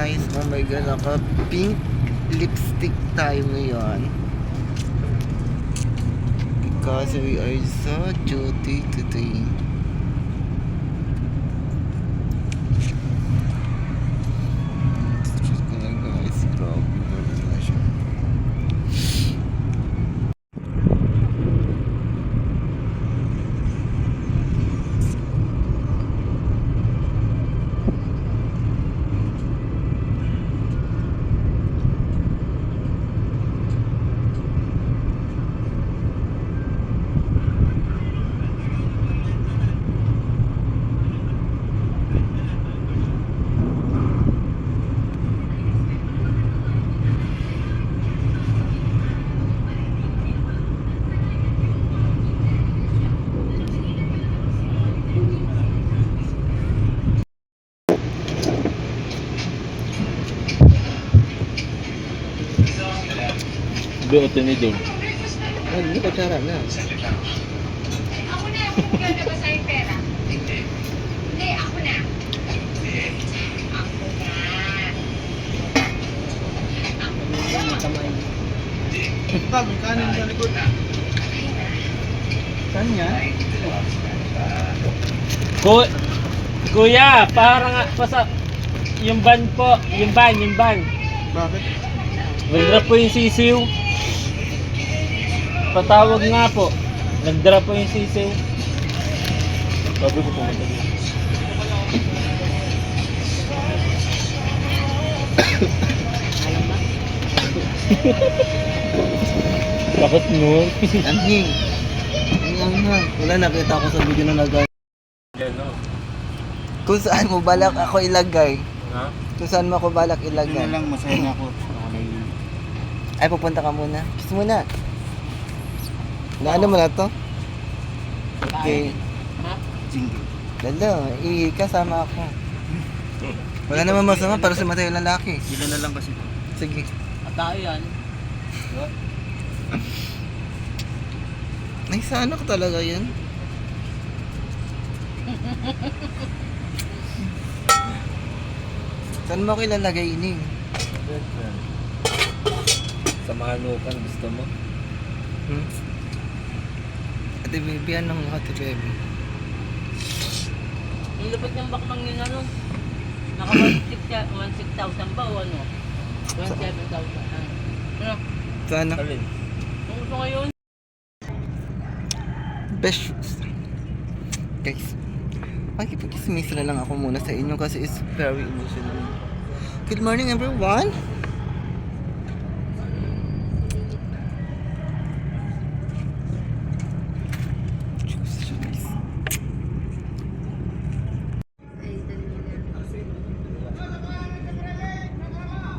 guys. Oh my god, naka pink lipstick tayo ngayon. Because we are so cutie today. Check ko lang guys. Grabe, grabe na siya. Biyote ni Dong. Ay, hindi pa tsara na. Ako na, magkano ba sa'yo pera? Hindi, ako na. Ako na. Pag, kanin sa likod. Saan yan? Kuya, parang pasa yung van po, yung van. Bakit? Nag-drop po yung sisiw. Patawag nga po. Nag-drop po yung sisiw. Sabi ko pumunta dito. Takot nun. Anhing. Wala, nakita ko sa video na nagay. Kung saan mo balak ako ilagay? Ha? Kung saan mo ako balak ilagay? Yun na lang, masaya na ako. Ay, pupunta ka muna. Kiss muna. Naano mo na to? Okay. Jingle. Lalo, kasama ako. Wala naman masama para sa matay yung lalaki. Yun na lang kasi. Sige. At tayo yan. Ay, sana ko talaga yun. Saan mo ako ilalagay ini? Sa manukan gusto mo? Ate baby, anong ate baby? Yung lupit ng bakbang yun ano, naka 16,000 ba o ano? 27,000. Ano? Sana? Alin? Kung gusto ngayon, Best shoes. Guys, makikipag-kismis na lang ako muna sa inyo kasi it's very emotional. Good morning everyone!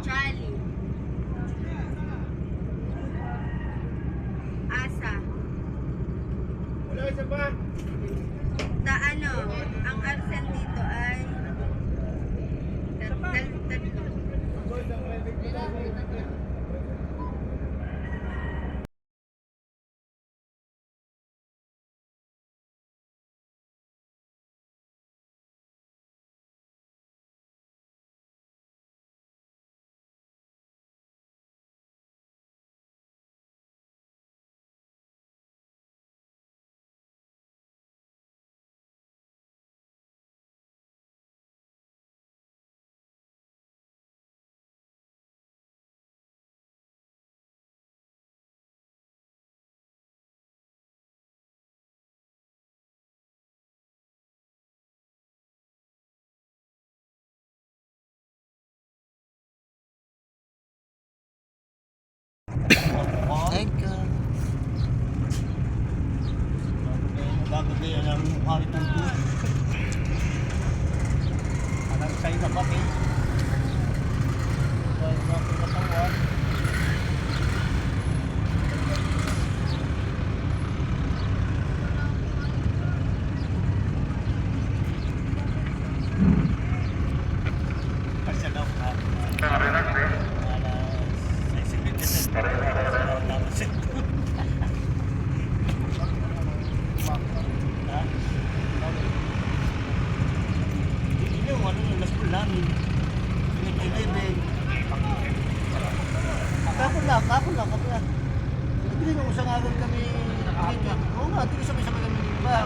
Charlie. Asa. Ano, ang absent dito ay tatlo. Hi guys! Bago kayo ng mukha itong buhay. Parang sa'yo na pati. Dahil na pinatawad. Pasya daw ka. Ini ano, last ko namin. Pinag-11. lang, kapila. Hindi nung isang araw kami, oo nga, tigil sabay-sabay kami, di ba?